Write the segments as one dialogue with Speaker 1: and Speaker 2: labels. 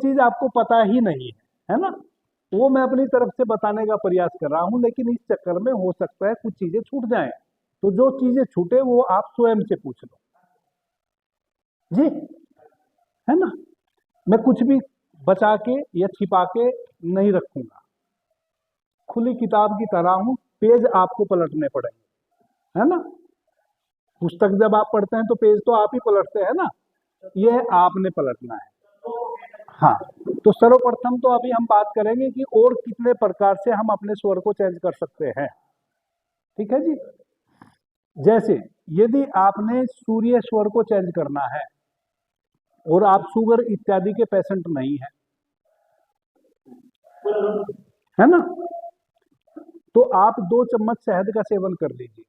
Speaker 1: चीज आपको पता ही नहीं है ना, वो मैं अपनी तरफ से बताने का प्रयास कर रहा हूं, लेकिन इस चक्कर में हो सकता है कुछ चीजें छूट जाएं। तो जो चीजें छूटे वो आप स्वयं से पूछ लो जी, है ना। मैं कुछ भी बचा के या छिपा के नहीं रखूंगा, खुली किताब की तरह हूं, पेज आपको पलटने पड़ेंगे, है ना। पुस्तक जब आप पढ़ते हैं तो पेज तो आप ही पलटते हैं ना, ये आपने पलटना है। हाँ, तो सर्वप्रथम तो अभी हम बात करेंगे कि और कितने प्रकार से हम अपने स्वर को चेंज कर सकते हैं। ठीक है जी। जैसे यदि आपने सूर्य स्वर को चेंज करना है और आप शुगर इत्यादि के पेशेंट नहीं है, है ना, तो आप 2 चम्मच शहद का सेवन कर लीजिए।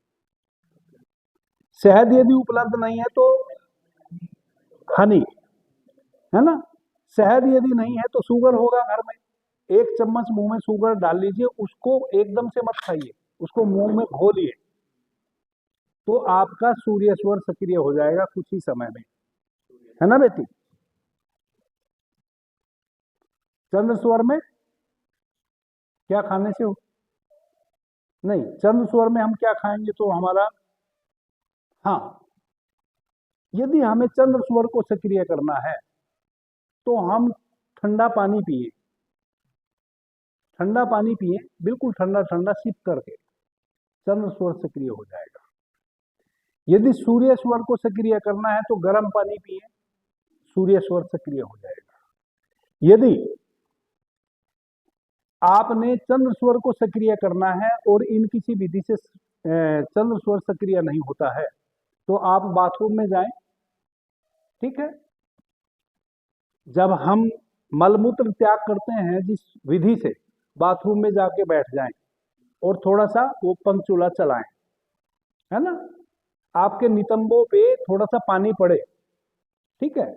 Speaker 1: शहद यदि उपलब्ध नहीं है तो हनी, है ना। शहद यदि नहीं है तो शुगर होगा घर में, 1 चम्मच मुंह में शुगर डाल लीजिए, उसको एकदम से मत खाइए, उसको मुंह में घोलिए, तो आपका सूर्य स्वर सक्रिय हो जाएगा कुछ ही समय में, है ना बेटी। चंद्र स्वर में क्या खाने से हो, नहीं, चंद्र स्वर में हम क्या खाएंगे तो हमारा, हाँ, यदि हमें चंद्र स्वर को सक्रिय करना है तो हम ठंडा पानी पिए, ठंडा पानी पिए, बिल्कुल ठंडा ठंडा सिप करके, चंद्र स्वर सक्रिय हो जाएगा। यदि सूर्य स्वर को सक्रिय करना है तो गर्म पानी पिए, सूर्य स्वर सक्रिय हो जाएगा। यदि आपने चंद्र स्वर को सक्रिय करना है और इन किसी विधि से चंद्र स्वर सक्रिय नहीं होता है तो आप बाथरूम में जाएं, ठीक है। जब हम मलमूत्र त्याग करते हैं जिस विधि से, बाथरूम में जाके बैठ जाएं और थोड़ा सा वो पंचूला चलाएं, है ना, आपके नितंबों पे थोड़ा सा पानी पड़े, ठीक है।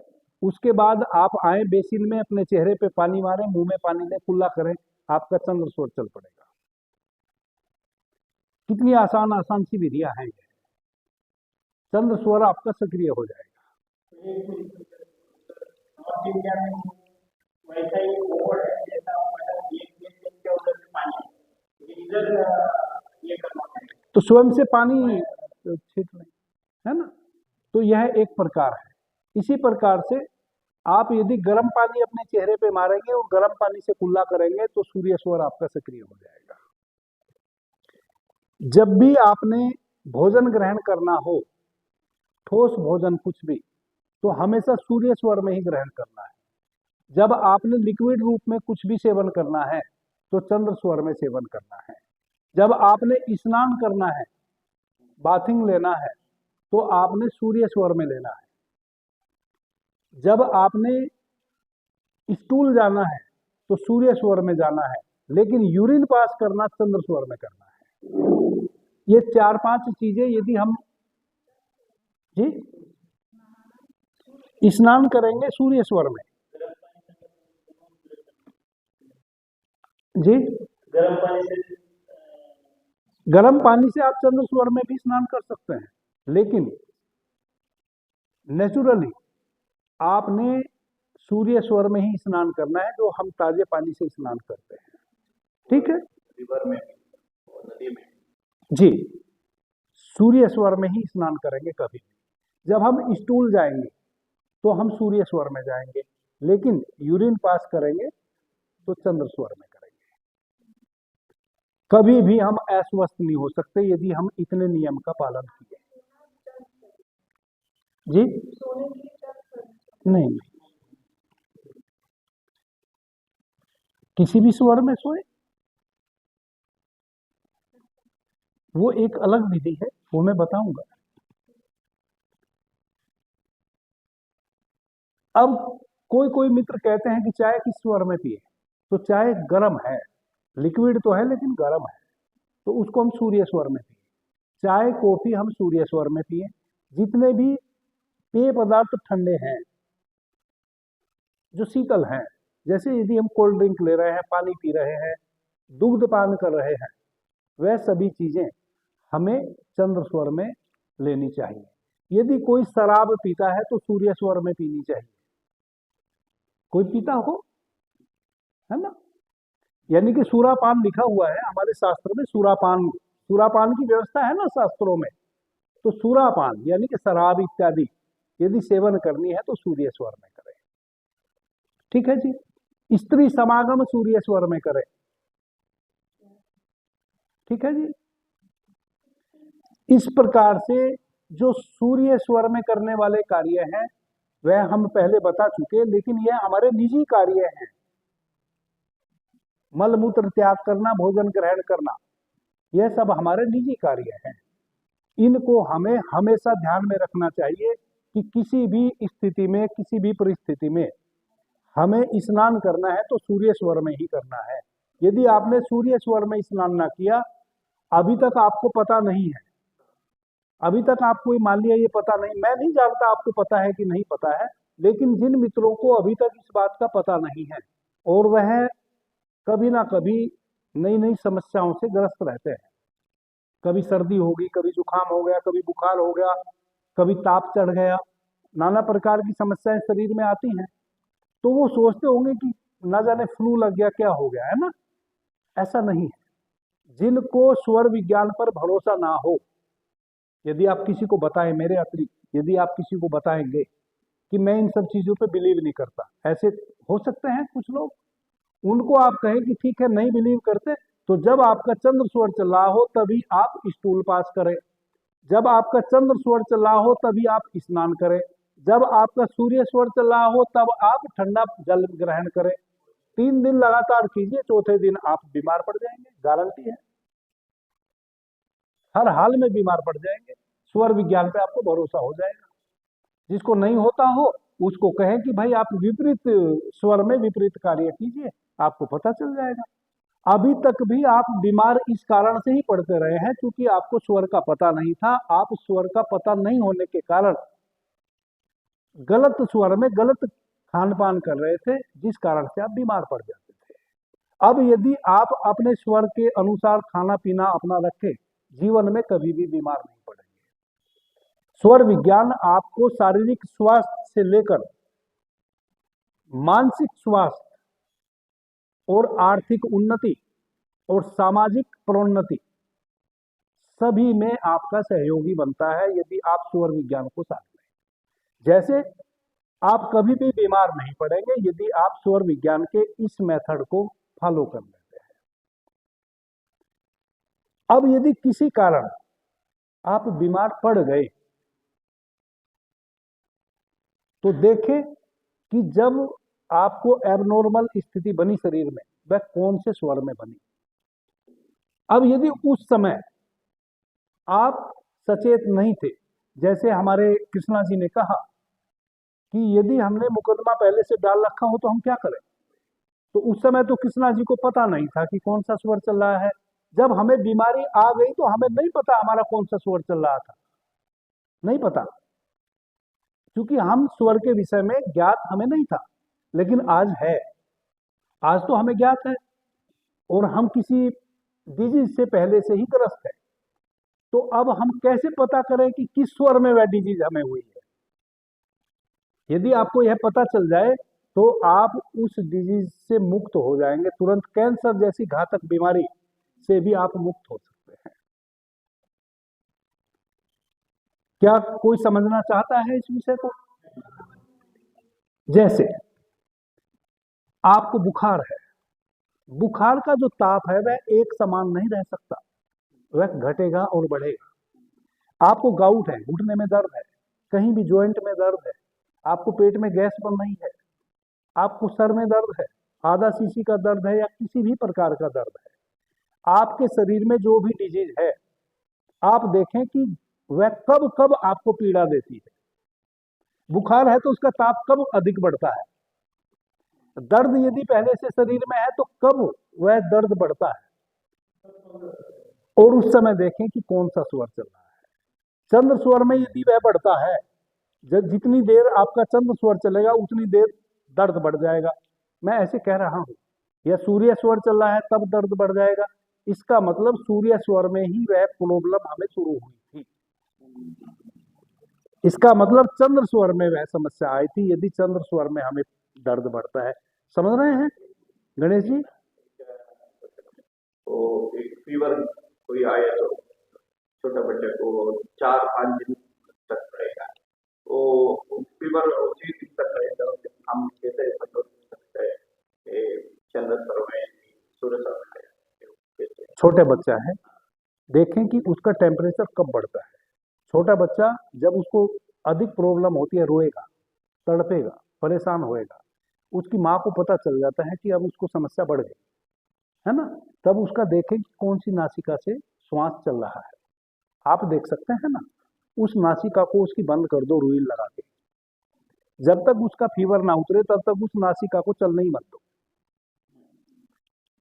Speaker 1: उसके बाद आप आए बेसिन में, अपने चेहरे पे पानी मारें, मुंह में पानी लें, कुल्ला करें, आपका चंद्र स्वर चल पड़ेगा। कितनी आसान आसान सी विधियां हैं, चंद्र स्वर आपका सक्रिय हो जाएगा। तो स्वयं से पानी छीट लें, है ना। तो यह एक प्रकार है। इसी प्रकार से आप यदि गर्म पानी अपने चेहरे पे मारेंगे और गर्म पानी से कुल्ला करेंगे तो सूर्य स्वर आपका सक्रिय हो जाएगा। जब भी आपने भोजन ग्रहण करना हो, ठोस भोजन कुछ भी, तो हमेशा सूर्य स्वर में ही ग्रहण करना है। जब आपने लिक्विड रूप में कुछ भी सेवन करना है तो चंद्र स्वर में सेवन करना है। जब आपने स्नान करना है, बाथिंग लेना है, तो आपने सूर्य स्वर में लेना है। जब आपने स्टूल जाना है तो सूर्य स्वर में जाना है, लेकिन यूरिन पास करना चंद्र स्वर में करना है। ये 4-5 चीजें यदि हम जी स्नान करेंगे सूर्य स्वर में जी, गर्म पानी से आप चंद्र स्वर में भी स्नान कर सकते हैं, लेकिन नेचुरली आपने सूर्य स्वर में ही स्नान करना है, जो हम ताजे पानी से स्नान करते हैं, ठीक है। रिवर में और नदी में जी सूर्य स्वर में ही स्नान करेंगे कभी भी। जब हम स्टूल जाएंगे तो हम सूर्य स्वर में जाएंगे, लेकिन यूरिन पास करेंगे तो चंद्र स्वर में करेंगे। कभी भी हम अस्वस्थ नहीं हो सकते यदि हम इतने नियम का पालन किए जी। नहीं, किसी भी स्वर में सोए, वो एक अलग विधि है, वो मैं बताऊंगा। अब कोई कोई मित्र कहते हैं कि चाय किस स्वर में पिए, तो चाय गर्म है, लिक्विड तो है लेकिन गर्म है, तो उसको हम सूर्य स्वर में पिए। चाय कॉफी हम सूर्य स्वर में पिए। जितने भी पेय पदार्थ ठंडे हैं, जो शीतल हैं, जैसे यदि हम कोल्ड ड्रिंक ले रहे हैं, पानी पी रहे हैं, दुग्ध पान कर रहे हैं, वह सभी चीजें हमें चंद्र स्वर में लेनी चाहिए। यदि कोई शराब पीता है तो सूर्य स्वर में पीनी चाहिए। कोई पीता हो है ना। यानी कि सूरापान लिखा हुआ है हमारे शास्त्र में, सूरापान, सूरापान की व्यवस्था है ना शास्त्रों में। तो सूरापान यानी कि शराब इत्यादि यदि सेवन करनी है तो सूर्य स्वर में करें। ठीक है जी। स्त्री समागम सूर्य स्वर में करें। ठीक है जी। इस प्रकार से जो सूर्य स्वर में करने वाले कार्य हैं वह हम पहले बता चुके, लेकिन यह हमारे निजी कार्य हैं। मल मूत्र त्याग करना, भोजन ग्रहण करना, यह सब हमारे निजी कार्य हैं। इनको हमें हमेशा ध्यान में रखना चाहिए कि किसी भी स्थिति में, किसी भी परिस्थिति में हमें स्नान करना है तो सूर्य स्वर में ही करना है। यदि आपने सूर्य स्वर में स्नान ना किया, अभी तक आपको पता नहीं है, अभी तक आपको मान लिया ये पता नहीं, मैं नहीं जानता आपको पता है कि नहीं पता है, लेकिन जिन मित्रों को अभी तक इस बात का पता नहीं है और वह कभी ना कभी नई नई समस्याओं से ग्रस्त रहते हैं, कभी सर्दी होगी, कभी जुकाम हो गया, कभी बुखार हो गया, कभी ताप चढ़ गया, नाना प्रकार की समस्याएं शरीर में आती हैं, तो वो सोचते होंगे कि ना जाने फ्लू लग गया, क्या हो गया, है ना। ऐसा नहीं है। जिनको स्वर विज्ञान पर भरोसा ना हो, यदि आप किसी को बताएं, मेरे अतिरिक्त यदि आप किसी को बताएंगे कि मैं इन सब चीजों पे बिलीव नहीं करता, ऐसे हो सकते हैं कुछ लोग, उनको आप कहें कि ठीक है नहीं बिलीव करते, तो जब आपका चंद्र स्वर चल रहा हो तभी आप स्टूल पास करें, जब आपका चंद्र स्वर चल रहा हो तभी आप स्नान करें, जब आपका सूर्य स्वर चल रहा हो तब आप ठंडा जल ग्रहण करें। 3 दिन लगातार कीजिए, चौथे दिन आप बीमार पड़ जाएंगे, गारंटी है, हर हाल में बीमार पड़ जाएंगे। स्वर विज्ञान पे आपको भरोसा हो जाएगा। जिसको नहीं होता हो उसको कहें कि भाई आप विपरीत स्वर में विपरीत कार्य कीजिए, आपको पता चल जाएगा। अभी तक भी आप बीमार इस कारण से ही पड़ते रहे हैं क्योंकि आपको स्वर का पता नहीं था। आप स्वर का पता नहीं होने के कारण गलत स्वर में गलत खान पान कर रहे थे, जिस कारण से आप बीमार पड़ जाते थे। अब यदि आप अपने स्वर के अनुसार खाना पीना अपना रखें, जीवन में कभी भी बीमार नहीं पड़ेंगे। स्वर विज्ञान आपको शारीरिक स्वास्थ्य से लेकर मानसिक स्वास्थ्य और आर्थिक उन्नति और सामाजिक प्रोन्नति सभी में आपका सहयोगी बनता है यदि आप स्वर विज्ञान को साथ लें। जैसे आप कभी भी बीमार नहीं पड़ेंगे यदि आप स्वर विज्ञान के इस मेथड को फॉलो कर लेते हैं। अब यदि किसी कारण आप बीमार पड़ गए तो देखें कि जब आपको एबनॉर्मल स्थिति बनी शरीर में, वह कौन से स्वर में बनी। अब यदि उस समय आप सचेत नहीं थे, जैसे हमारे कृष्णा जी ने कहा कि यदि हमने मुकदमा पहले से डाल रखा हो तो हम क्या करें, तो उस समय तो कृष्णा जी को पता नहीं था कि कौन सा स्वर चल रहा है। जब हमें बीमारी आ गई तो हमें नहीं पता हमारा कौन सा स्वर चल रहा था, नहीं पता, क्योंकि हम स्वर के विषय में ज्ञात हमें नहीं था, लेकिन आज है, आज तो हमें ज्ञात है और हम किसी डिजीज से पहले से ही ग्रस्त है। तो अब हम कैसे पता करें कि किस स्वर में वह डिजीज हमें हुई है। यदि आपको यह पता चल जाए तो आप उस डिजीज से मुक्त हो जाएंगे तुरंत। कैंसर जैसी घातक बीमारी से भी आप मुक्त हो सकते हैं। क्या कोई समझना चाहता है इस विषय को? जैसे आपको बुखार है, बुखार का जो ताप है वह एक समान नहीं रह सकता, वह घटेगा और बढ़ेगा। आपको गाउट है, घुटने में दर्द है, कहीं भी जॉइंट में दर्द है, आपको पेट में गैस बन रही है, आपको सर में दर्द है, आधा सीसी का दर्द है या किसी भी प्रकार का दर्द है, आपके शरीर में जो भी डिजीज है, आप देखें कि वह कब कब आपको पीड़ा देती है। बुखार है तो उसका ताप कब अधिक बढ़ता है, दर्द यदि पहले से शरीर में है तो कब वह दर्द बढ़ता है, और उस समय देखें कि कौन सा स्वर चल रहा है। चंद्र स्वर में यदि वह बढ़ता है, जितनी देर आपका चंद्र स्वर चलेगा उतनी देर दर्द बढ़ जाएगा। मैं ऐसे कह रहा हूं, या सूर्य स्वर चल रहा है तब दर्द बढ़ जाएगा, इसका मतलब सूर्य स्वर में ही वह प्रॉब्लम हमें शुरू हुई थी। इसका मतलब चंद्र स्वर में वह समस्या आई थी यदि चंद्र स्वर में हमें दर्द बढ़ता है। समझ रहे हैं? गणेश जी,
Speaker 2: तो एक फीवर कोई आया तो छोटा बच्चे को 4-5 दिन तक रहेगा, तो फीवर उसी दिन तक रहेगा। हम कैसे कंट्रोल कर सकते हैं? चंद्र सर में, सूर्य सर में कैसे?
Speaker 1: छोटे बच्चा है, देखें कि उसका टेम्परेचर कब बढ़ता है। छोटा बच्चा जब उसको अधिक प्रॉब्लम होती है, रोएगा, तड़पेगा, परेशान होएगा, उसकी माँ को पता चल जाता है कि अब उसको समस्या बढ़ गई है ना, तब उसका देखें कि कौन सी नासिका से श्वास चल रहा है। आप देख सकते हैं ना, उस नासिका को उसकी बंद कर दो रुई लगा के। जब तक उसका फीवर ना उतरे तब तक उस नासिका को चलने ही मत दो।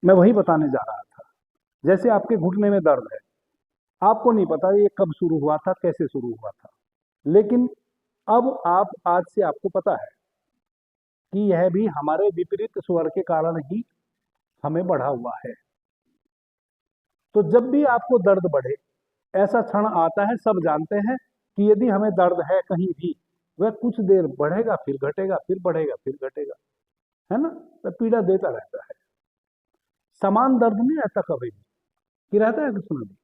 Speaker 1: मैं वही बताने जा रहा था। जैसे आपके घुटने में दर्द है, आपको नहीं पता ये कब शुरू हुआ था, कैसे शुरू हुआ था, लेकिन अब आप आज से आपको पता है कि यह भी हमारे विपरीत स्वर के कारण ही हमें बढ़ा हुआ है। तो जब भी आपको दर्द बढ़े, ऐसा क्षण आता है, सब जानते हैं कि यदि हमें दर्द है कहीं भी, वह कुछ देर बढ़ेगा, फिर घटेगा, फिर बढ़ेगा, फिर घटेगा, है ना, वह पीड़ा देता रहता है। समान दर्द नहीं रहता कभी भी, कि रहता है किसी में भी।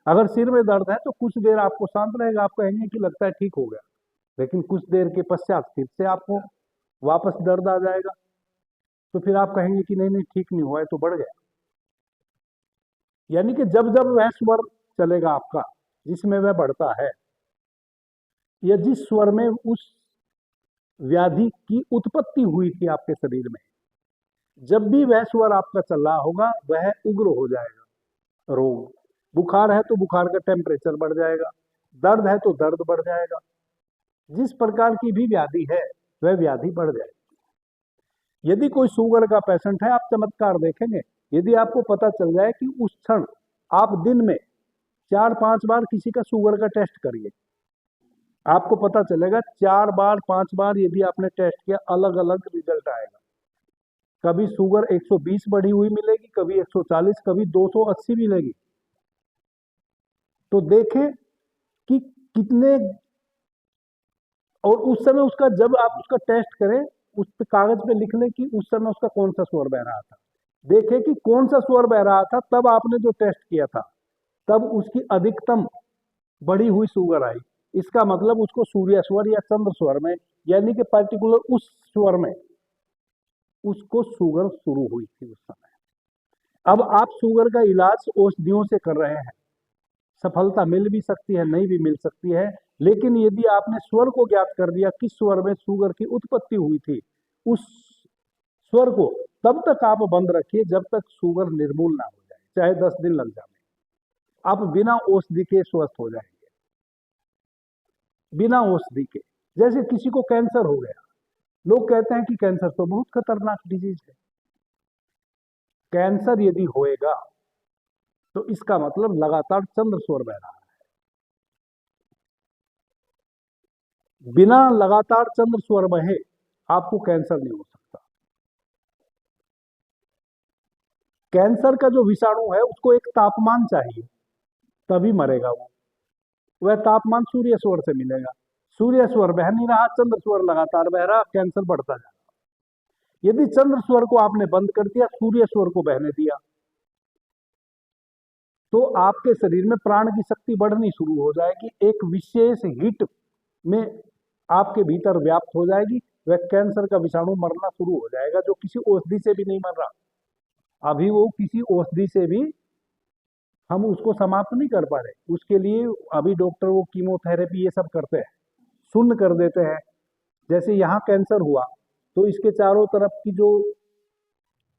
Speaker 1: अगर सिर में दर्द है तो कुछ देर आपको शांत रहेगा, आप कहेंगे कि लगता है ठीक हो गया, लेकिन कुछ देर के पश्चात फिर से आपको वापस दर्द आ जाएगा, तो फिर आप कहेंगे कि नहीं नहीं ठीक नहीं हुआ है, तो बढ़ गया। यानी कि जब जब वह स्वर चलेगा आपका जिसमें वह बढ़ता है, या जिस स्वर में उस व्याधि की उत्पत्ति हुई थी आपके शरीर में, जब भी वह स्वर आपका चल रहा होगा, वह उग्र हो जाएगा रोग। बुखार है तो बुखार का टेम्परेचर बढ़ जाएगा, दर्द है तो दर्द बढ़ जाएगा, जिस प्रकार की भी व्याधि है वह व्याधि बढ़ जाएगी। यदि कोई शुगर का पेशेंट है, आप चमत्कार देखेंगे, यदि आपको पता चल जाए कि उस क्षण आप दिन में 4-5 बार किसी का शुगर का टेस्ट करिए, आपको पता चलेगा 4 बार 5 बार यदि आपने टेस्ट किया, अलग अलग रिजल्ट आएगा। कभी शुगर 120 बढ़ी हुई मिलेगी, कभी 140, कभी 280 मिलेगी। तो देखें कि कितने, और उस समय उसका जब आप उसका टेस्ट करें, उस पे कागज पे लिख लें कि उस समय उसका कौन सा स्वर बह रहा था। देखें कि कौन सा स्वर बह रहा था, तब आपने जो टेस्ट किया था, तब उसकी अधिकतम बढ़ी हुई शुगर आई। इसका मतलब उसको सूर्य स्वर या चंद्र स्वर में, यानी कि पर्टिकुलर उस स्वर में उसको शुगर शुरू हुई थी उस समय। अब आप शुगर का इलाज औषधियों से कर रहे हैं, सफलता मिल भी सकती है, नहीं भी मिल सकती है, लेकिन यदि आपने स्वर को ज्ञात कर दिया किस स्वर में शुगर की उत्पत्ति हुई थी, उस स्वर को तब तक आप बंद रखिए जब तक शुगर निर्मूल ना हो जाए, चाहे 10 दिन लग जाए। आप बिना औषधि के स्वस्थ हो जाएंगे, बिना औषधि के। जैसे किसी को कैंसर हो गया, लोग कहते हैं कि कैंसर तो बहुत खतरनाक डिजीज है। कैंसर यदि होएगा तो इसका मतलब लगातार चंद्र स्वर बह रहा है। बिना लगातार चंद्र स्वर बहे आपको कैंसर नहीं हो सकता। कैंसर का जो विषाणु है उसको एक तापमान चाहिए, तभी मरेगा वो। वह तापमान सूर्य स्वर से मिलेगा। सूर्य स्वर बह नहीं रहा, चंद्र स्वर लगातार बह रहा, कैंसर बढ़ता जा रहा। यदि चंद्र स्वर को आपने बंद कर दिया, सूर्य स्वर को बहने दिया, तो आपके शरीर में प्राण की शक्ति बढ़नी शुरू हो जाएगी, एक विशेष हिट में आपके भीतर व्याप्त हो जाएगी। वह कैंसर का विषाणु मरना शुरू हो जाएगा, जो किसी औषधि से भी नहीं मर रहा। अभी वो किसी औषधि से भी हम उसको समाप्त नहीं कर पा रहे। उसके लिए अभी डॉक्टर वो कीमोथेरेपी ये सब करते हैं, शून्य कर देते हैं। जैसे यहाँ कैंसर हुआ तो इसके चारों तरफ की जो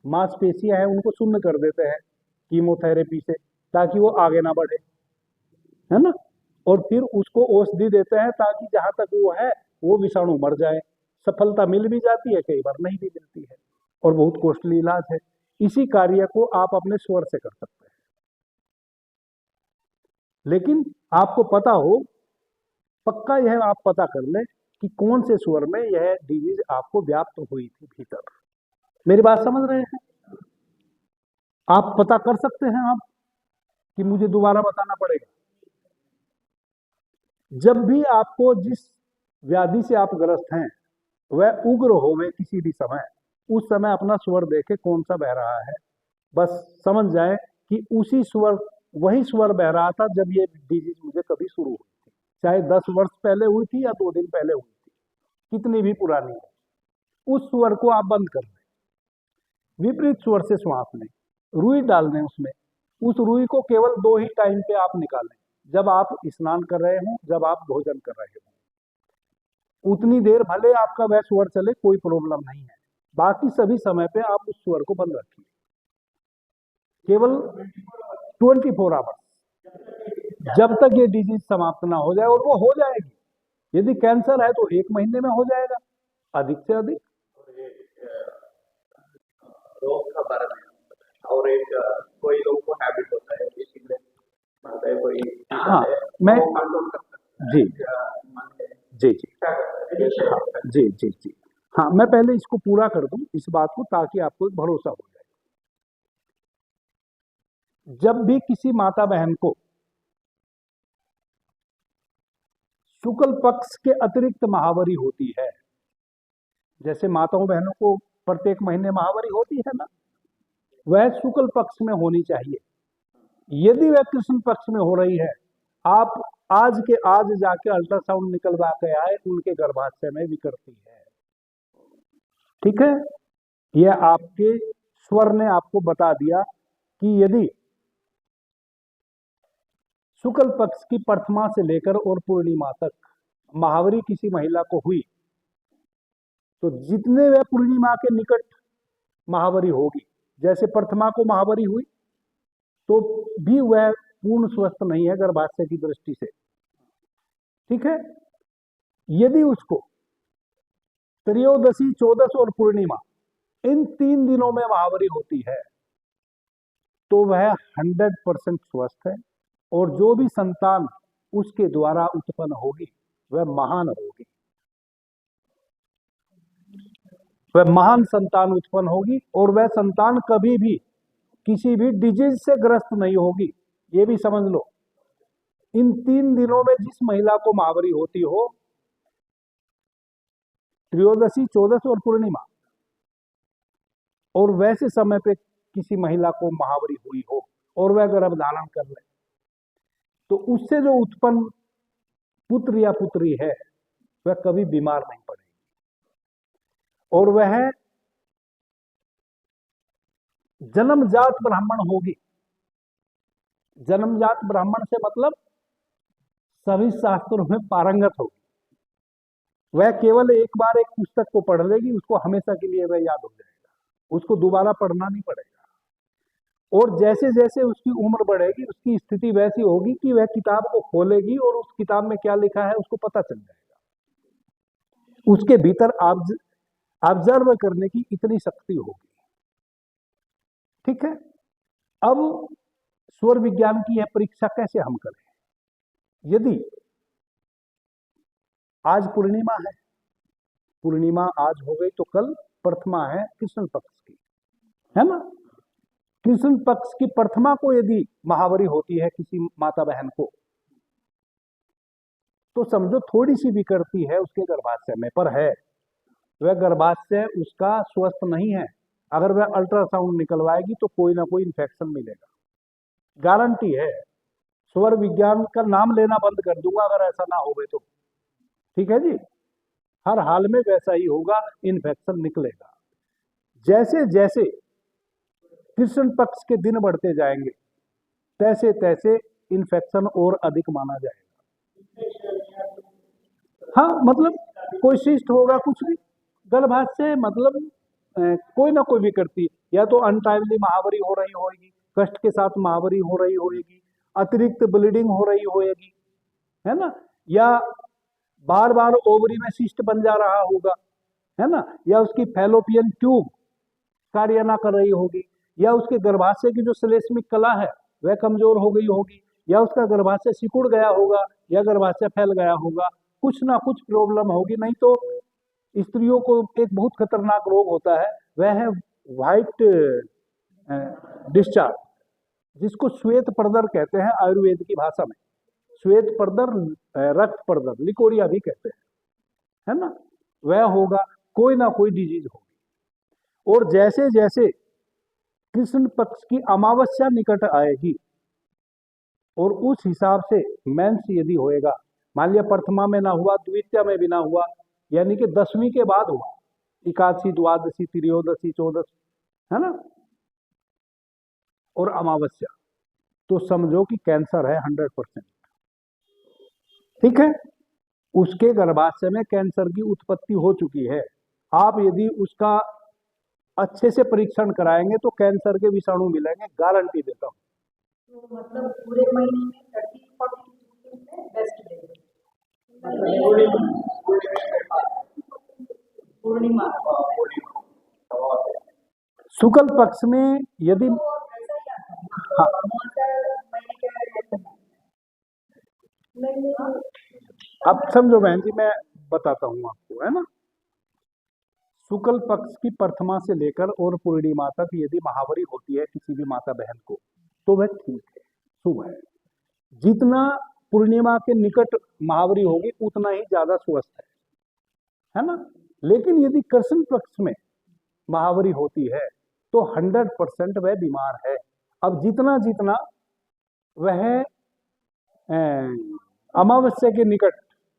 Speaker 1: मांसपेशियां हैं उनको शून्य कर देते हैं कीमोथेरेपी से, ताकि वो आगे ना बढ़े, है ना। और फिर उसको औषधि देते हैं ताकि जहां तक वो है वो विषाणु मर जाए। सफलता मिल भी जाती है, कई बार नहीं भी मिलती है, और बहुत कॉस्टली इलाज है। इसी कार्य को आप अपने स्वर से कर सकते हैं, लेकिन आपको पता हो, पक्का यह आप पता कर ले कि कौन से स्वर में यह डिजीज आपको व्याप्त हुई थी भीतर। मेरी बात समझ रहे हैं? आप पता कर सकते हैं आप, कि मुझे दोबारा बताना पड़ेगा? जब भी आपको जिस व्याधि से आप ग्रस्त हैं वह उग्र होवे किसी भी समय, उस समय अपना स्वर देखे कौन सा बह रहा है, बस समझ जाए कि उसी स्वर, वही स्वर बह रहा था जब ये डिजीज मुझे कभी शुरू हुई थी, चाहे 10 वर्ष पहले हुई थी या 2 दिन पहले हुई थी, कितनी भी पुरानी है, उस स्वर को आप बंद कर दें, विपरीत स्वर से श्वास लें, रुई डाल दें उसमें, उस रुई को केवल 2 ही टाइम पे आप निकालें, जब आप स्नान कर रहे हो, जब आप भोजन कर रहे हो, उतनी देर भले आपका वह स्वर चले, कोई प्रॉब्लम नहीं है, बाकी सभी समय पे आप उस स्वर को बंद रखिए, केवल 24 आवर्स, जब तक ये डिजीज समाप्त ना हो जाए, और वो हो जाएगी। यदि कैंसर है तो 1 महीने में हो जाएगा, अधिक से अधिक।
Speaker 2: और ये रोग का बारे में बताएं। और एक कोई लोग को हैबिट होता है कि सिगरेट मारता है, कोई पीता
Speaker 1: हाँ,
Speaker 2: है,
Speaker 1: मैं
Speaker 2: वो कंट्रोल कर सकता है
Speaker 1: जी
Speaker 2: या मन में
Speaker 1: जी जी
Speaker 2: क्या करता है?
Speaker 1: हाँ जी जी जी हाँ, मैं पहले इसको पूरा कर दूं इस बात को, ताकि आपको एक भरोसा हो जाए। जब भी किसी माता बहन को शुक्ल पक्ष के अतिरिक्त महावरी होती है, जैसे माताओं बहनों को प्रत्येक महीने महावरी होती है ना, वह शुक्ल पक्ष में होनी चाहिए। यदि वह कृष्ण पक्ष में हो रही है, आप आज के आज जाके अल्ट्रासाउंड निकलवा के आए, उनके गर्भाशय में विकृति है, ठीक है। यह आपके स्वर ने आपको बता दिया कि यदि शुक्ल पक्ष की प्रथमा से लेकर और पूर्णिमा तक महावरी किसी महिला को हुई, तो जितने वह पूर्णिमा के निकट महावरी होगी, जैसे प्रथमा को महावरी हुई, तो भी वह पूर्ण स्वस्थ नहीं है गर्भाशय की दृष्टि से, ठीक है। यदि उसको त्रयोदशी, चौदस और पूर्णिमा, इन 3 दिनों में महावरी होती है, तो वह 100% स्वस्थ है, और जो भी संतान उसके द्वारा उत्पन्न होगी वह महान होगी, वह महान संतान उत्पन्न होगी, और वह संतान कभी भी किसी भी डिजीज से ग्रस्त नहीं होगी। ये भी समझ लो, इन 3 दिनों में जिस महिला को महावरी होती हो, त्रयोदशी, चौदस और पूर्णिमा, और वैसे समय पे किसी महिला को महावरी हुई हो और वह गर्भ धारण कर ले, तो उससे जो उत्पन्न पुत्र या पुत्री है वह कभी बीमार नहीं पड़ेगी, और वह जन्मजात ब्राह्मण होगी। जन्मजात ब्राह्मण से मतलब सभी शास्त्रों में पारंगत होगी, वह केवल एक बार एक पुस्तक को पढ़ लेगी, उसको हमेशा के लिए वह याद हो जाएगा, उसको दोबारा पढ़ना नहीं पड़ेगा। और जैसे जैसे उसकी उम्र बढ़ेगी, उसकी स्थिति वैसी होगी कि वह किताब को खोलेगी और उस किताब में क्या लिखा है उसको पता चल जाएगा, उसके भीतर ऑब्जर्व करने की इतनी शक्ति होगी, ठीक है। अब स्वर विज्ञान की यह परीक्षा कैसे हम करें? यदि आज पूर्णिमा है, पूर्णिमा आज हो गई, तो कल प्रथमा है कृष्ण पक्ष की, है ना। कृष्ण पक्ष की प्रथमा को यदि महावरी होती है किसी माता बहन को, तो समझो थोड़ी सी विकृति है उसके गर्भाशय में, पर है, वह गर्भाशय उसका स्वस्थ नहीं है। अगर वह अल्ट्रासाउंड निकलवाएगी तो कोई ना कोई इंफेक्शन मिलेगा, गारंटी है। स्वर विज्ञान का नाम लेना बंद कर दूंगा अगर ऐसा ना होवे तो, ठीक है जी। हर हाल में वैसा ही होगा, इन्फेक्शन निकलेगा। जैसे जैसे कृष्ण पक्ष के दिन बढ़ते जाएंगे, तैसे तैसे इन्फेक्शन और अधिक माना जाएगा। हाँ, मतलब कोई शिस्ट होगा, कुछ भी गर्भाशय, मतलब कोई ना कोई विकृति, या तो अनटाइमली महावरी हो रही होगी, कष्ट के साथ महावरी हो रही होगी, अतिरिक्त ब्लीडिंग हो रही होगी, है ना, या बार बार ओवरी में सिस्ट बन जा रहा होगा, है ना, या उसकी फैलोपियन ट्यूब कार्य ना कर रही होगी, या उसके गर्भाशय की जो श्लेष्मिक कला है वह कमजोर हो गई होगी, या उसका गर्भाशय सिकुड़ गया होगा, या गर्भाशय फैल गया होगा, कुछ ना कुछ प्रॉब्लम होगी। नहीं तो स्त्रियों को एक बहुत खतरनाक रोग होता है, वह है व्हाइट डिस्चार्ज, जिसको श्वेत प्रदर कहते हैं आयुर्वेद की भाषा में। श्वेत प्रदर, रक्त प्रदर, लिकोरिया भी कहते हैं, है ना। वह होगा, कोई ना कोई डिजीज होगी, और जैसे जैसे कृष्ण पक्ष की अमावस्या निकट आएगी और उस हिसाब से मेंस यदि होएगा, मान लिया प्रथमा में ना हुआ, द्वितीय में भी ना हुआ, यानी कि 10वीं के बाद हुआ, एकादशी, द्वादशी, त्रयोदशी, चौदशी, है ना, और अमावस्या, तो समझो कि कैंसर है 100%। ठीक है, उसके गर्भाशय में कैंसर की उत्पत्ति हो चुकी है। आप यदि उसका अच्छे से परीक्षण कराएंगे तो कैंसर के विषाणु मिलेंगे, गारंटी देता हूँ।
Speaker 3: तो मतलब पूरे महीने में 30-40 में बेस्ट डे पूर्णिमा।
Speaker 1: शुक्ल पक्ष में यदि हाँ, अब समझो बहन जी, मैं बताता हूँ आपको, है ना। शुक्ल पक्ष की प्रथमा से लेकर और पूर्णिमा तक यदि महावरी होती है किसी भी माता बहन को, तो वह ठीक है, शुभ है। जितना पूर्णिमा के निकट महावरी होगी उतना ही ज्यादा स्वस्थ है ना। लेकिन यदि कृष्ण पक्ष में महावरी होती है तो 100% वह बीमार है। अब जितना जितना वह अमावस्या के निकट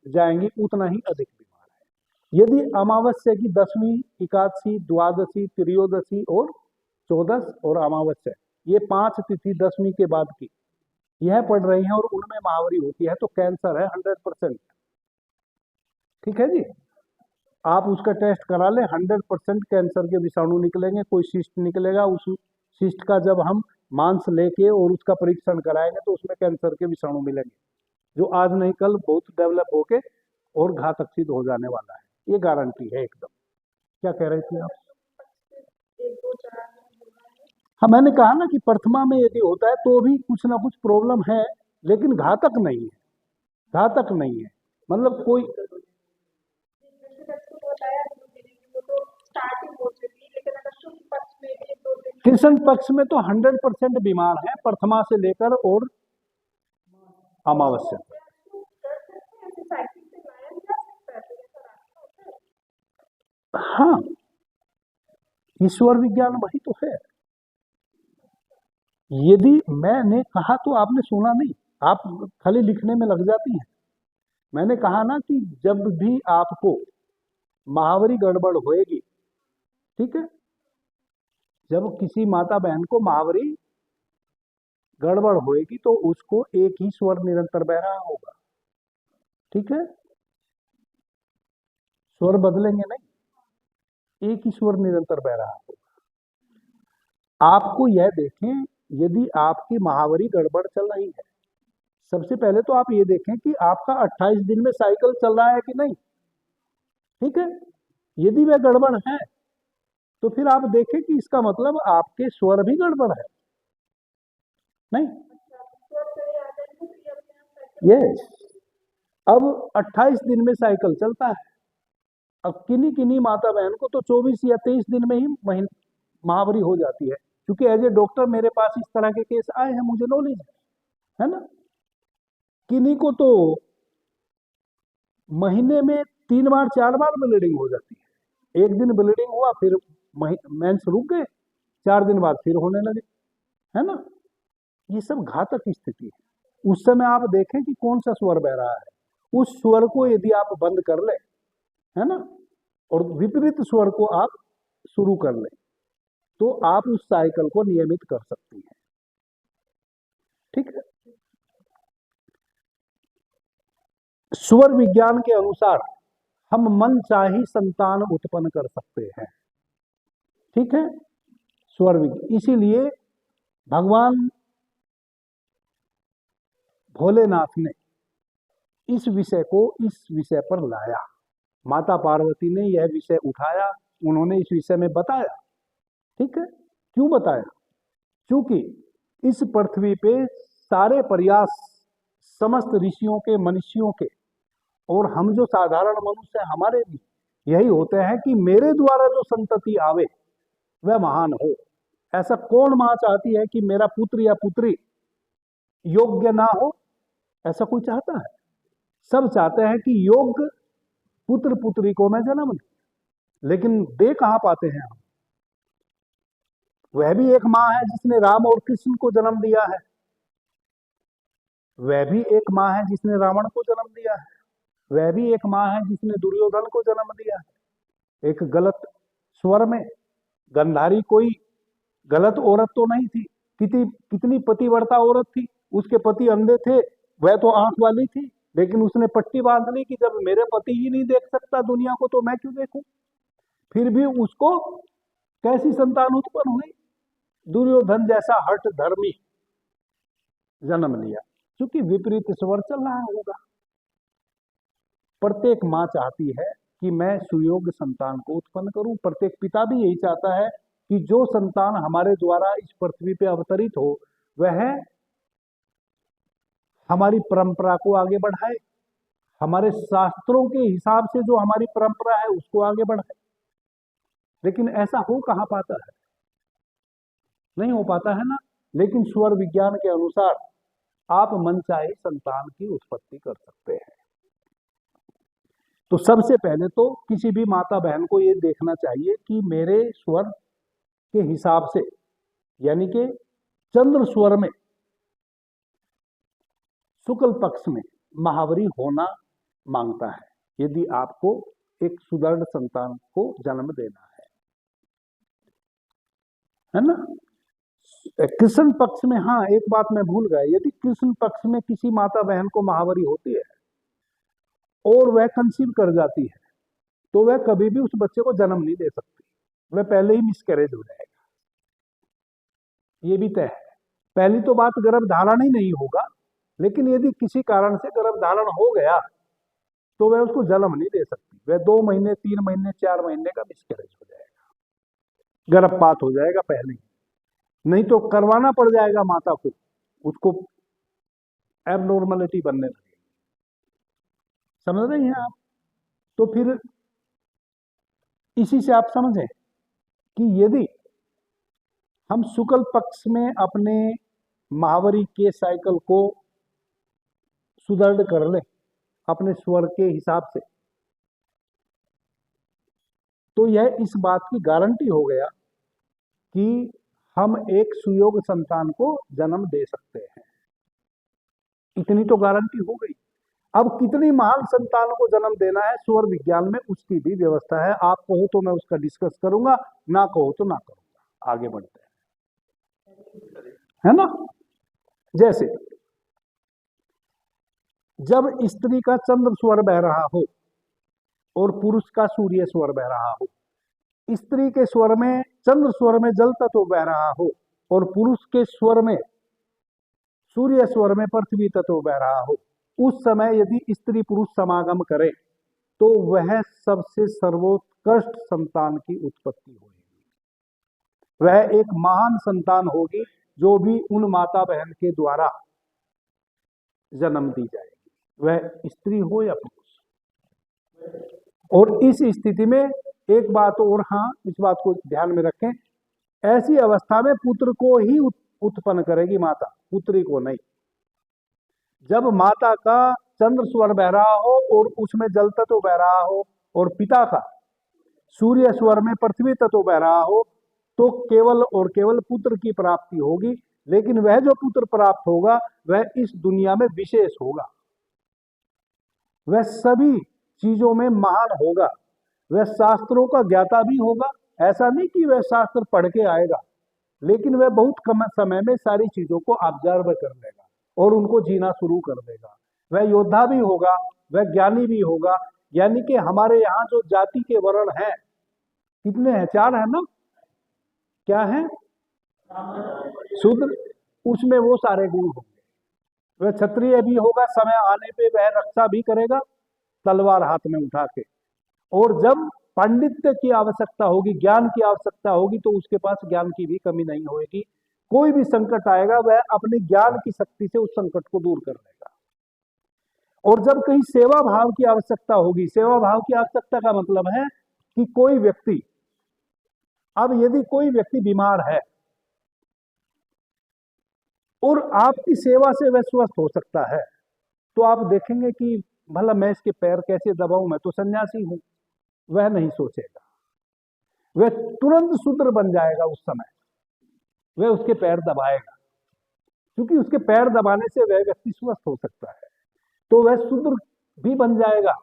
Speaker 1: जाएंगी उतना ही अधिक बीमार है। यदि अमावस्या की 10वीं, एकादशी, द्वादशी, त्रयोदशी और चौदस और अमावस्या, ये 5 तिथि 10वीं के बाद की यह पड़ रही है और उनमें महावरी होती है तो कैंसर है 100%। ठीक है जी, आप उसका टेस्ट करा ले, 100% कैंसर के विषाणु निकलेंगे, कोई शिस्ट निकलेगा, उस शिस्ट का जब हम मांस लेके और उसका परीक्षण कराएंगे तो उसमें कैंसर के विषाणु मिलेंगे, जो आज नहीं कल बहुत डेवलप होके और घातक सिद्ध हो जाने वाला है, ये गारंटी है एकदम। क्या कह रहे थे आप? हाँ, मैंने कहा ना कि प्रथमा में यदि होता है तो भी कुछ ना कुछ प्रॉब्लम है, लेकिन घातक नहीं है, घातक नहीं है, मतलब कोई कृष्ण पक्ष में तो 100% बीमार है, प्रथमा से लेकर और अमावस्या। हाँ, ईश्वर विज्ञान वही तो है। यदि मैंने कहा तो आपने सुना नहीं, आप खाली लिखने में लग जाती हैं। मैंने कहा ना कि जब भी आपको महावरी गड़बड़ होएगी, ठीक है, जब किसी माता बहन को महावरी गड़बड़ होएगी तो उसको एक ही स्वर निरंतर बह रहा होगा। ठीक है, स्वर बदलेंगे नहीं, एक ही स्वर निरंतर बह रहा होगा। आपको यह देखें, यदि आपकी महावरी गड़बड़ चल रही है, सबसे पहले तो आप ये देखें कि आपका 28 दिन में साइकिल चल रहा है कि नहीं। ठीक है, यदि वह गड़बड़ है तो फिर आप देखें कि इसका मतलब आपके स्वर भी गड़बड़ है। नहीं, यस, अब 28 दिन में साइकिल चलता है। अब किन्हीं किन्हीं माता बहन को तो 24 या 23 दिन में ही महावरी हो जाती है, क्योंकि एज ए डॉक्टर मेरे पास इस तरह के केस आए हैं, मुझे नॉलेज है ना। किन्हीं को तो महीने में 3 बार 4 बार ब्लीडिंग हो जाती है। एक दिन ब्लीडिंग हुआ, फिर मेंस रुक गए, 4 दिन बाद फिर होने लगे, है ना। ये सब घातक स्थिति है। उस समय आप देखें कि कौन सा स्वर बह रहा है, उस स्वर को यदि आप बंद कर ले, है ना, और विपरीत स्वर को आप शुरू कर ले, तो आप उस साइकिल को नियमित कर सकती हैं। ठीक है, स्वर विज्ञान के अनुसार हम मनचाही संतान उत्पन्न कर सकते हैं। ठीक है, स्वर विज्ञान, इसीलिए भगवान भोलेनाथ ने इस विषय पर लाया, माता पार्वती ने यह विषय उठाया, उन्होंने इस विषय में बताया। ठीक है, क्यों बताया? क्योंकि इस पृथ्वी पे सारे प्रयास समस्त ऋषियों के, मनुष्यों के, और हम जो साधारण मनुष्य हैं हमारे भी यही होते हैं कि मेरे द्वारा जो संतति आवे वह महान हो। ऐसा कौन मां चाहती है कि मेरा पुत्र या पुत्री योग्य ना हो? ऐसा कोई चाहता है? सब चाहते हैं कि योग्य पुत्र पुत्री को मैं जन्म दूं, लेकिन दे कहां पाते हैं हम? वह भी एक माँ है जिसने राम और कृष्ण को जन्म दिया है, वह भी एक माँ है जिसने रावण को जन्म दिया है, वह भी एक माँ है जिसने दुर्योधन को जन्म दिया है। एक गलत स्वर में गंधारी कोई गलत औरत तो नहीं थी, कितनी पतिव्रता औरत थी, उसके पति अंधे थे, वह तो आंख वाली थी, लेकिन उसने पट्टी बांध ली कि जब मेरे पति ही नहीं देख सकता दुनिया को तो मैं क्यों देखूं। फिर भी उसको कैसी संतान उत्पन्न हुई, दुर्योधन जैसा हठ धर्मी जन्म लिया, क्योंकि विपरीत स्वर चल रहा होगा। प्रत्येक माँ चाहती है कि मैं सुयोग्य संतान को उत्पन्न करूं, प्रत्येक पिता भी यही चाहता है कि जो संतान हमारे द्वारा इस पृथ्वी पे अवतरित हो वह हमारी परंपरा को आगे बढ़ाए, हमारे शास्त्रों के हिसाब से जो हमारी परंपरा है उसको आगे बढ़ाए। लेकिन ऐसा हो कहाँ पाता है, नहीं हो पाता है ना। लेकिन स्वर विज्ञान के अनुसार आप मनचाहे संतान की उत्पत्ति कर सकते हैं। तो सबसे पहले तो किसी भी माता बहन को ये देखना चाहिए कि मेरे स्वर के हिसाब से, यानी कि चंद्र स्वर में शुक्ल पक्ष में महावरी होना मांगता है, यदि आपको एक सुदृढ़ संतान को जन्म देना है ना। कृष्ण पक्ष में, हाँ एक बात मैं भूल गया, यदि कृष्ण पक्ष में किसी माता बहन को महावरी होती है और वह कंसीव कर जाती है तो वह कभी भी उस बच्चे को जन्म नहीं दे सकती, वह पहले ही मिसकैरेज हो जाएगा, ये भी तय है। पहली तो बात गर्भ धारण ही नहीं होगा, लेकिन यदि किसी कारण से गर्भ धारण हो गया तो वह उसको जन्म नहीं दे सकती, वह 2 महीने 3 महीने 4 महीने का मिसकैरेज हो जाएगा, गर्भपात हो जाएगा पहले ही, नहीं तो करवाना पड़ जाएगा माता को, उसको एबनॉर्मलिटी बनने लगेगी। समझ रही हैं आप। तो फिर इसी से आप समझें कि यदि हम शुक्ल पक्ष में अपने महावरी के साइकिल को सुदृढ़ कर लें अपने स्वर के हिसाब से, तो यह इस बात की गारंटी हो गया कि हम एक सुयोग्य संतान को जन्म दे सकते हैं, इतनी तो गारंटी हो गई। अब कितनी महान संतान को जन्म देना है स्वर विज्ञान में उसकी भी व्यवस्था है, आप कहो तो मैं उसका डिस्कस करूंगा, ना कहो तो ना करूंगा। आगे बढ़ते हैं, है ना। जैसे जब स्त्री का चंद्र स्वर बह रहा हो और पुरुष का सूर्य स्वर बह रहा हो, स्त्री के स्वर में चंद्र स्वर में जल तत्व बह रहा हो और पुरुष के स्वर में सूर्य स्वर में पृथ्वी तत्व बह रहा हो, उस समय यदि स्त्री पुरुष समागम करे तो वह सबसे सर्वोत्कृष्ट संतान की उत्पत्ति होगी, वह एक महान संतान होगी जो भी उन माता बहन के द्वारा जन्म दी जाएगी, वह स्त्री हो या पुरुष। और इस स्थिति में एक बात और, हाँ इस बात को ध्यान में रखें, ऐसी अवस्था में पुत्र को ही उत्पन्न करेगी माता, पुत्री को नहीं। जब माता का चंद्र स्वर बह रहा हो और उसमें जल तत्व बह रहा हो और पिता का सूर्य स्वर में पृथ्वी तत्व बह रहा हो तो केवल और केवल पुत्र की प्राप्ति होगी, लेकिन वह जो पुत्र प्राप्त होगा वह इस दुनिया में विशेष होगा, वह सभी चीजों में महान होगा, वह शास्त्रों का ज्ञाता भी होगा। ऐसा नहीं कि वह शास्त्र पढ़ के आएगा, लेकिन वह बहुत कम समय में सारी चीजों को ऑब्जर्व कर लेगा और उनको जीना शुरू कर देगा। वह योद्धा भी होगा, वह ज्ञानी भी होगा। यानी कि हमारे यहाँ जो जाति के वर्ण हैं, कितने हैं? 4 है ना। क्या है? शूद्र, उसमें वो सारे गुण होंगे। वह क्षत्रिय भी होगा, समय आने पे वह रक्षा भी करेगा तलवार हाथ में उठा के, और जब पांडित्य की आवश्यकता होगी, ज्ञान की आवश्यकता होगी, तो उसके पास ज्ञान की भी कमी नहीं होगी। कोई भी संकट आएगा वह अपने ज्ञान की शक्ति से उस संकट को दूर कर लेगा। और जब कहीं सेवा भाव की आवश्यकता होगी, सेवा भाव की आवश्यकता का मतलब है कि कोई व्यक्ति, अब यदि कोई व्यक्ति बीमार है और आपकी सेवा से वह स्वस्थ हो सकता है, तो आप देखेंगे कि भला मैं इसके पैर कैसे दबाऊं, मैं तो सन्यासी हूं, वह नहीं सोचेगा, वह तुरंत शूद्र बन जाएगा उस समय। वह उसके पैर दबाएगा, क्योंकि उसके पैर दबाने से वह व्यक्ति स्वस्थ हो सकता है, तो वह शूद्र भी बन जाएगा,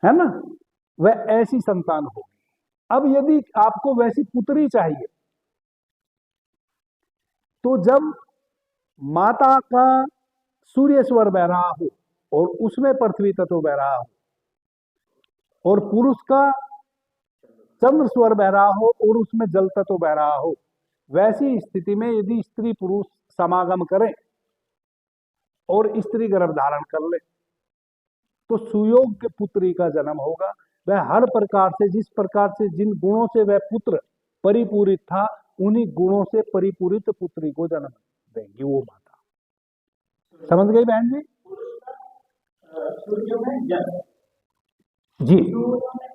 Speaker 1: है ना। वह ऐसी संतान होगी। अब यदि आपको वैसी पुत्री चाहिए, तो जब माता का सूर्य स्वर बह रहा हो और उसमें पृथ्वी तत्व बह रहा हो, और पुरुष का चंद्र स्वर बह रहा हो और उसमें जल तत्व बह रहा हो, वैसी स्थिति में यदि स्त्री पुरुष समागम करें और स्त्री गर्भ धारण कर ले, तो सुयोग्य पुत्री का जन्म होगा। वह हर प्रकार से, जिस प्रकार से जिन गुणों से वह पुत्र परिपूरित था, उन्हीं गुणों से परिपूरित पुत्री को जन्म देंगी वो माता। समझ गई बहन जी? जी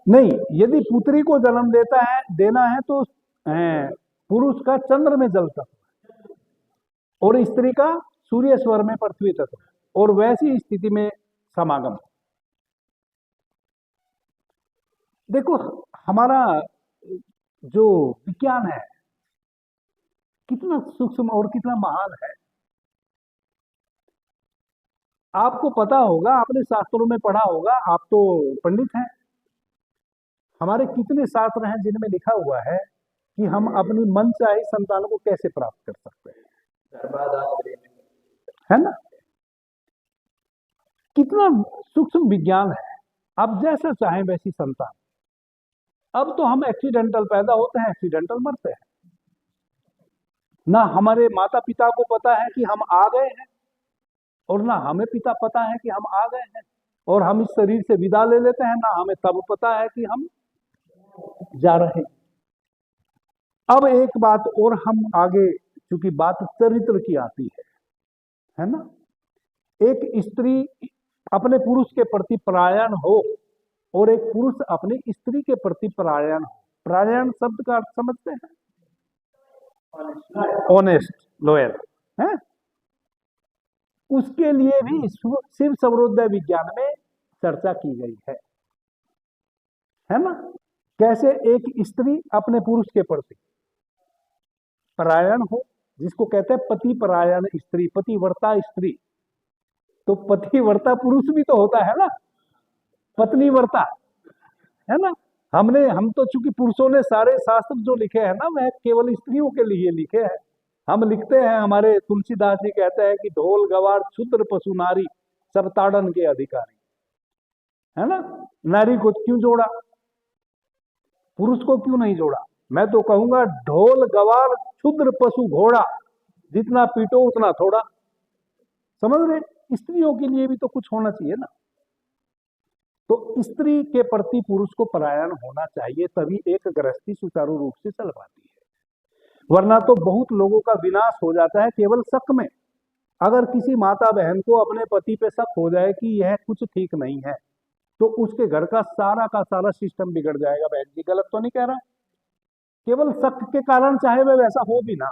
Speaker 1: नहीं, यदि पुत्री को जन्म देना है तो पुरुष का चंद्र में जल तत्व और स्त्री का सूर्य स्वर में पृथ्वी तत्व, और वैसी स्थिति में समागम। देखो, हमारा जो विज्ञान है कितना सूक्ष्म और कितना महान है। आपको पता होगा, आपने शास्त्रों में पढ़ा होगा, आप तो पंडित हैं। हमारे कितने शास्त्र हैं जिनमें लिखा हुआ है कि हम अपनी मनचाही संतान को कैसे प्राप्त कर सकते हैं, है ना। कितना सूक्ष्म विज्ञान है। अब जैसा चाहे वैसी संतान। अब तो हम एक्सीडेंटल पैदा होते हैं, एक्सीडेंटल मरते हैं। ना हमारे माता पिता को पता है कि हम आ गए हैं, और ना हमें पिता पता है कि हम आ गए हैं, और हम इस शरीर से विदा ले लेते हैं, ना हमें तब पता है कि हम जा रहे हैं। अब एक बात और हम आगे, क्योंकि बात चरित्र की आती है ना। एक स्त्री अपने पुरुष के प्रति परायण हो और एक पुरुष अपनी स्त्री के प्रति परायण हो। परायण शब्द का अर्थ समझते हैं? ऑनेस्ट, लॉयल है। उसके लिए भी शिव सर्वोदय विज्ञान में चर्चा की गई है ना। कैसे एक स्त्री अपने पुरुष के प्रति परायण हो, जिसको कहते हैं पति परायण स्त्री, पतिव्रता स्त्री। तो पतिव्रता पुरुष भी तो होता है ना, पत्नी व्रता, है ना। हम तो चूंकि पुरुषों ने सारे शास्त्र जो लिखे हैं ना, वह केवल स्त्रियों के लिए लिखे हैं। हम लिखते हैं, हमारे तुलसीदास जी कहते हैं कि ढोल गवार क्षुद्र पशु नारी सब ताड़न के अधिकारी, है ना। नारी को क्यों जोड़ा, पुरुष को क्यों नहीं जोड़ा? मैं तो कहूंगा ढोल गवार क्षुद्र पशु घोड़ा, जितना पीटो उतना थोड़ा। समझ रहे? स्त्रियों के लिए भी तो कुछ होना चाहिए ना। तो स्त्री के प्रति पुरुष को परायण होना चाहिए, तभी एक गृहस्थी सुचारू रूप से चल पाती है। वरना तो बहुत लोगों का विनाश हो जाता है केवल शक में। अगर किसी माता बहन को अपने पति पे शक हो जाए कि यह कुछ ठीक नहीं है, तो उसके घर का सारा सिस्टम बिगड़ जाएगा। बहन जी गलत तो नहीं कह रहा? केवल शक के कारण, चाहे वह वैसा हो भी ना।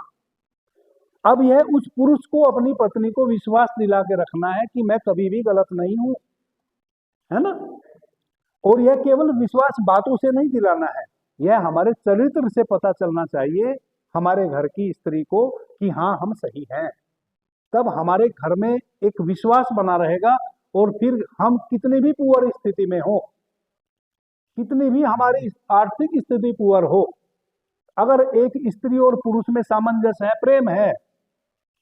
Speaker 1: अब यह उस पुरुष को अपनी पत्नी को विश्वास दिला के रखना है कि मैं कभी भी गलत नहीं हूं, है ना। और यह केवल विश्वास बातों से नहीं दिलाना है, यह हमारे चरित्र से पता चलना चाहिए हमारे घर की स्त्री को कि हाँ हम सही हैं। तब हमारे घर में एक विश्वास बना रहेगा, और फिर हम कितनी भी पुअर स्थिति में हो, कितनी भी हमारी आर्थिक स्थिति पुअर हो, अगर एक स्त्री और पुरुष में सामंजस्य है, प्रेम है,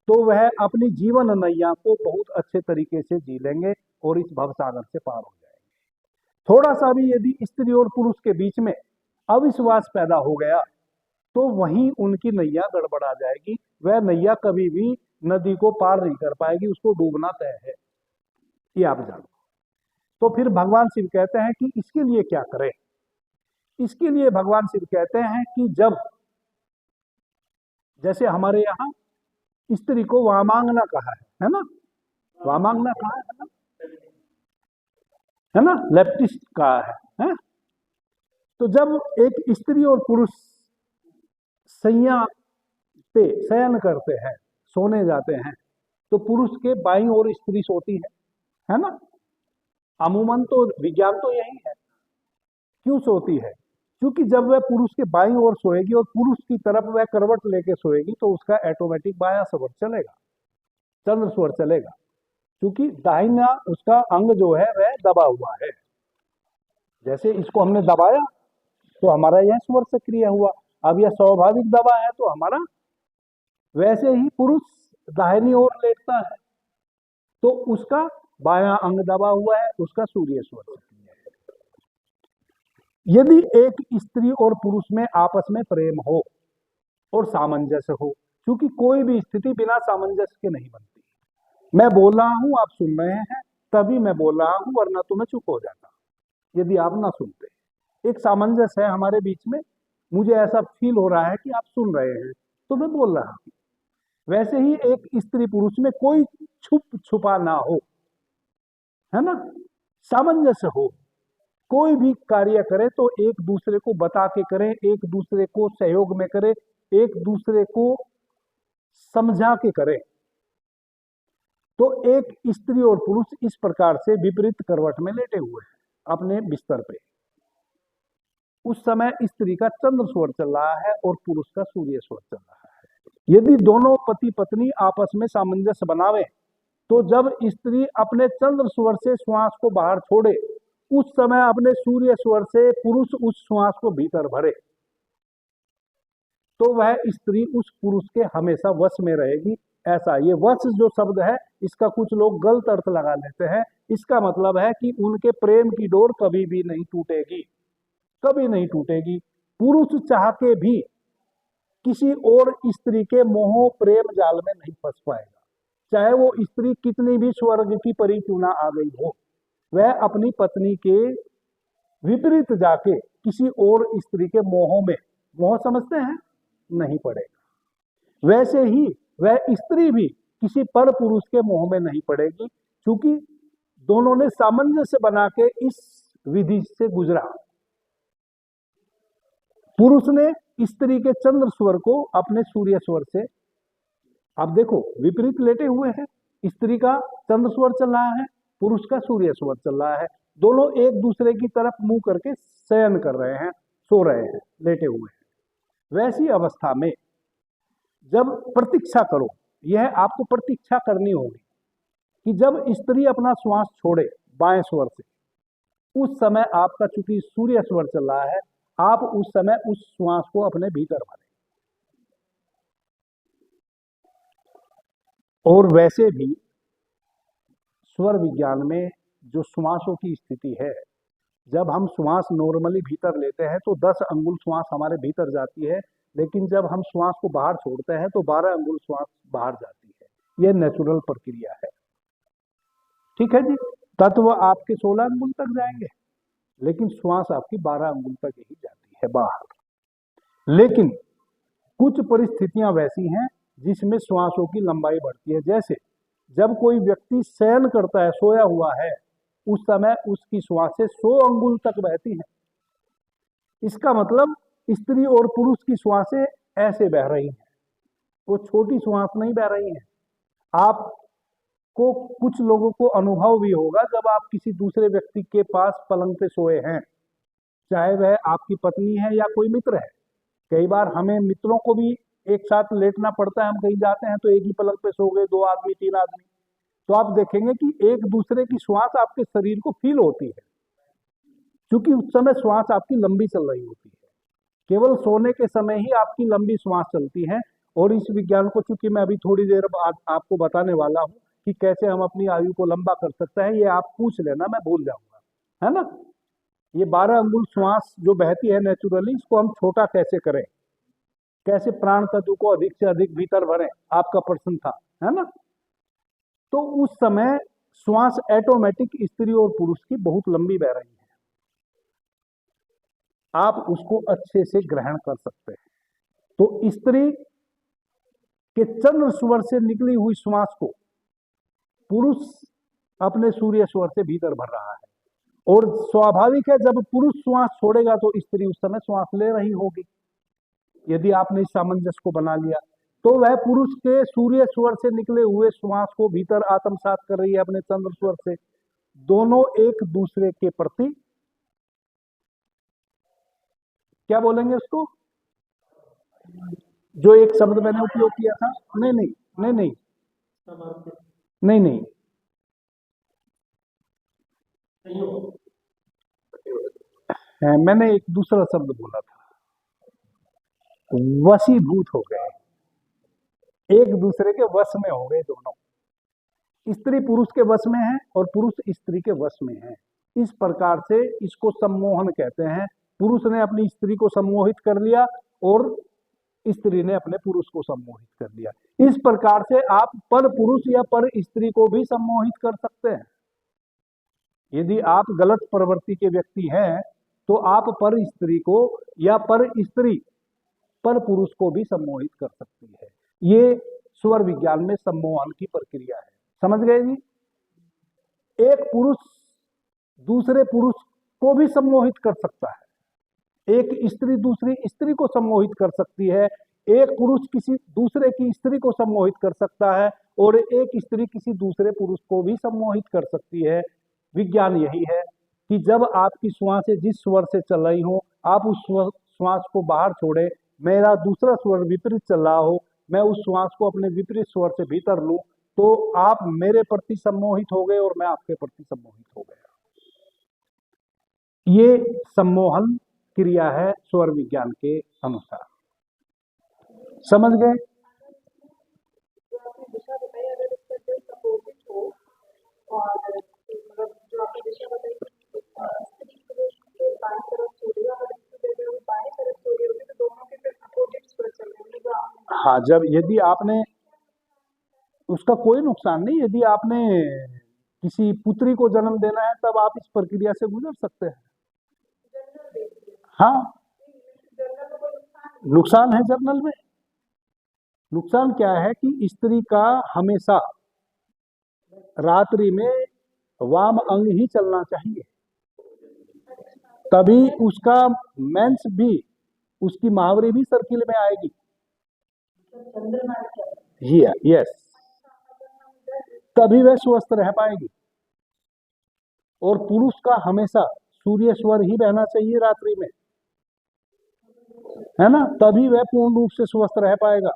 Speaker 1: तो वह अपनी जीवन नैया को बहुत अच्छे तरीके से जी लेंगे और इस भवसागर से पार हो जाएंगे। थोड़ा सा भी यदि स्त्री और पुरुष के बीच में अविश्वास पैदा हो गया, तो वहीं उनकी नैया गड़बड़ा जाएगी। वह नैया कभी भी नदी को पार नहीं कर पाएगी, उसको डूबना तय है, ये आप जानो। तो फिर भगवान शिव कहते हैं कि इसके लिए क्या करें। इसके लिए भगवान शिव कहते हैं कि जब, जैसे हमारे यहाँ स्त्री को वामांगना कहा है ना, वामांगना कहा है ना, लेफ्टिस्ट कहा है? तो जब एक स्त्री और पुरुष सैया पे शयन करते हैं, सोने जाते हैं, तो पुरुष के बाईं ओर स्त्री सोती है ना। अमूमन तो विज्ञान तो यही है। क्यों सोती है? क्योंकि जब वह पुरुष के बाईं ओर सोएगी और पुरुष की तरफ वह करवट लेके सोएगी तो उसका ऑटोमेटिक बायां स्वर चलेगा, चंद्र स्वर चलेगा, क्योंकि दाहिना उसका अंग जो है वह दबा हुआ है। जैसे इसको हमने दबाया तो हमारा यह स्वर सक्रिय हुआ। अब यह स्वाभाविक दबा है तो हमारा, वैसे ही पुरुष दाहिनी ओर लेटता है तो उसका बायां अंग दबा हुआ है, उसका सूर्य स्वर सक्रिय है। यदि एक स्त्री और पुरुष में आपस में प्रेम हो और सामंजस्य हो, क्योंकि कोई भी स्थिति बिना सामंजस्य के नहीं बनती। मैं बोल रहा हूं, आप सुन रहे हैं, तभी मैं बोल रहा हूं, वरना तो मैं चुप हो जाता यदि आप ना सुनते। एक सामंजस्य है हमारे बीच में, मुझे ऐसा फील हो रहा है कि आप सुन रहे हैं तो मैं बोल रहा हूं। वैसे ही एक स्त्री पुरुष में कोई छुप छुपा ना हो, है ना, सामंजस्य हो। कोई भी कार्य करे तो एक दूसरे को बता के करें, एक दूसरे को सहयोग में करें, एक दूसरे को समझा के करें। तो एक स्त्री और पुरुष इस प्रकार से विपरीत करवट में लेटे हुए हैं अपने बिस्तर पे। उस समय स्त्री का चंद्र स्वर चल रहा है और पुरुष का सूर्य स्वर चल रहा है। यदि दोनों पति पत्नी आपस में सामंजस्य बनावे तो जब स्त्री अपने चंद्र स्वर से श्वास को बाहर छोड़े, उस समय अपने सूर्य स्वर से पुरुष उस श्वास को भीतर भरे, तो वह स्त्री उस पुरुष के हमेशा वश में रहेगी। ऐसा, ये वश जो शब्द है इसका कुछ लोग गलत अर्थ लगा लेते हैं। इसका मतलब है कि उनके प्रेम की डोर कभी भी नहीं टूटेगी, कभी नहीं टूटेगी। पुरुष चाह के भी किसी और स्त्री के मोह प्रेम जाल में नहीं फंस पाएगा, चाहे वो स्त्री कितनी भी स्वर्ग की परी क्यों ना आ गई हो। वह अपनी पत्नी के विपरीत जाके किसी और स्त्री के मोह में, मोह समझते हैं, नहीं पड़ेगा। वैसे ही वह स्त्री भी किसी पर पुरुष के मोह में नहीं पड़ेगी, क्योंकि दोनों ने सामंजस्य बना के इस विधि से गुजरा। पुरुष ने स्त्री के चंद्र स्वर को अपने सूर्य स्वर से, आप देखो विपरीत लेटे हुए हैं, स्त्री का चंद्र स्वर चल रहा है, पुरुष का सूर्य स्वर चल रहा है, दोनों एक दूसरे की तरफ मुंह करके शयन कर रहे हैं, सो रहे हैं, लेटे हुए हैं। वैसी अवस्था में जब प्रतीक्षा करो, यह आपको प्रतीक्षा करनी होगी कि जब स्त्री अपना श्वास छोड़े बाएं स्वर से, उस समय आपका चूंकि सूर्य स्वर चल रहा है, आप उस समय उस श्वास को अपने भीतर भरें। और वैसे भी स्वर विज्ञान में जो श्वासों की स्थिति है, जब हम श्वास नॉर्मली भीतर लेते हैं तो 10 अंगुल श्वास हमारे भीतर जाती है, लेकिन जब हम श्वास को बाहर छोड़ते हैं तो 12 अंगुल श्वास बाहर जाती है। यह नेचुरल प्रक्रिया है, ठीक है जी। तत्व आपके 16 अंगुल तक जाएंगे, लेकिन श्वास आपकी 12 अंगुल तक ही जाती है बाहर। लेकिन कुछ परिस्थितियां वैसी हैं जिसमें श्वासों की लंबाई बढ़ती है। जैसे जब कोई व्यक्ति शयन करता है, सोया हुआ है, उस समय उसकी श्वासें 100 अंगुल तक बहती हैं। इसका मतलब स्त्री और पुरुष की श्वासें ऐसे बह रही हैं, वो छोटी श्वास नहीं बह रही हैं। आपको कुछ लोगों को अनुभव भी होगा, जब आप किसी दूसरे व्यक्ति के पास पलंग पे सोए हैं, चाहे वह आपकी पत्नी है या कोई मित्र है। कई बार हमें मित्रों को भी एक साथ लेटना पड़ता है, हम कहीं जाते हैं तो एक ही पलंग पे सो गए, 2 आदमी 3 आदमी, तो आप देखेंगे कि एक दूसरे की श्वास आपके शरीर को फील होती है, क्योंकि उस समय श्वास आपकी लंबी चल रही होती है। केवल सोने के समय ही आपकी लंबी श्वास चलती है। और इस विज्ञान को चूंकि मैं अभी थोड़ी देर बाद आपको बताने वाला हूं कि कैसे हम अपनी आयु को लंबा कर सकते हैं, ये आप पूछ लेना, मैं भूल जाऊंगा, है ना। ये 12 अंगुल श्वास जो बहती है नेचुरली, इसको हम छोटा कैसे करें, कैसे प्राण तत्व को अधिक से अधिक भीतर भरें, आपका प्रश्न था, है ना। तो उस समय श्वास ऑटोमेटिक स्त्री और पुरुष की बहुत लंबी बह रही है, आप उसको अच्छे से ग्रहण कर सकते हैं। तो स्त्री के चंद्र स्वर से निकली हुई श्वास को पुरुष अपने सूर्य स्वर से भीतर भर रहा है। और स्वाभाविक है, जब पुरुष श्वास छोड़ेगा तो स्त्री उस समय श्वास ले रही होगी। यदि आपने इस सामंजस्य को बना लिया तो वह पुरुष के सूर्य स्वर से निकले हुए श्वास को भीतर आत्मसात कर रही है अपने चंद्र स्वर से। दोनों एक दूसरे के प्रति क्या बोलेंगे उसको? जो एक शब्द मैंने उपयोग किया था, नहीं नहीं नहीं नहीं नहीं नहीं, मैंने एक दूसरा शब्द बोला था। वशीभूत हो गए, एक दूसरे के वश में हो गए दोनों। स्त्री पुरुष के वश में है और पुरुष स्त्री के वश में है। इस प्रकार से इसको सम्मोहन कहते हैं। पुरुष ने अपनी स्त्री को सम्मोहित कर लिया और स्त्री ने अपने पुरुष को सम्मोहित कर लिया। इस प्रकार से आप पर पुरुष या पर स्त्री को भी सम्मोहित कर सकते हैं। यदि आप गलत प्रवृत्ति के व्यक्ति हैं तो आप पर स्त्री को या पर स्त्री पर पुरुष को भी सम्मोहित कर सकती है। ये स्वर विज्ञान में सम्मोहन की प्रक्रिया है। समझ गए जी? एक पुरुष दूसरे पुरुष को भी सम्मोहित कर सकता है, एक स्त्री दूसरी स्त्री को सम्मोहित कर सकती है, एक पुरुष किसी दूसरे की स्त्री को सम्मोहित कर सकता है और एक स्त्री किसी दूसरे पुरुष को भी सम्मोहित कर सकती है। विज्ञान यही है कि जब आपकी श्वासें जिस स्वर से चल रही हो, आप उस श्वास को बाहर छोड़े, मेरा दूसरा स्वर विपरीत चल रहा हो, मैं उस श्वास को अपने विपरीत स्वर से भीतर लूं, तो आप मेरे प्रति सम्मोहित हो गए और मैं आपके प्रति सम्मोहित हो गया। ये सम्मोहन क्रिया है स्वर विज्ञान के अनुसार। समझ गए?
Speaker 3: दिशा बताई, अगर इसका जस्ट अपोजिट हो और मतलब जो आपने दिशा बताई स्त्री पुरुष के बाएं तरफ छोड़ी और इसकी बाएं तरफ छोड़ी होगी तो दोनों के फिर अपोजिट स्वर चल रहे।
Speaker 1: हाँ, जब यदि आपने उसका कोई नुकसान नहीं, यदि आपने किसी पुत्री को जन्म देना है तब आप इस प्रक्रिया से गुजर सकते हैं। हाँ, नुकसान है जर्नल में। नुकसान क्या है कि स्त्री का हमेशा रात्रि में वाम अंग ही चलना चाहिए, तभी उसका मेंस भी, उसकी मावरी भी सर्किल में आएगी। यस, तभी वह स्वस्थ रह पाएगी। और पुरुष का हमेशा सूर्य स्वर ही रहना चाहिए रात्रि में, है ना, तभी वह पूर्ण रूप से स्वस्थ रह पाएगा।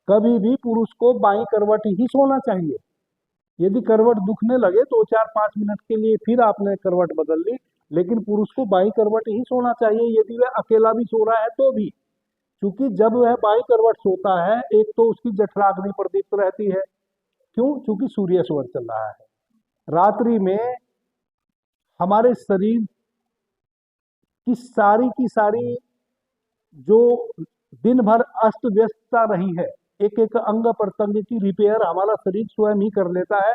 Speaker 1: कभी भी पुरुष को बाईं करवट ही सोना चाहिए। यदि करवट दुखने लगे तो 4-5 मिनट के लिए फिर आपने करवट बदल ली, लेकिन पुरुष को बाईं करवट ही सोना चाहिए। यदि वह अकेला भी सो रहा है तो भी, क्योंकि जब वह बाईं करवट सोता है, एक तो उसकी जठराग्नि प्रदीप्त रहती है। क्यों? क्योंकि सूर्य स्वर चल रहा है। रात्रि में हमारे शरीर की सारी जो दिन भर अस्त व्यस्तता रही है, एक एक अंग प्रत्यंग की रिपेयर हमारा शरीर स्वयं ही कर लेता है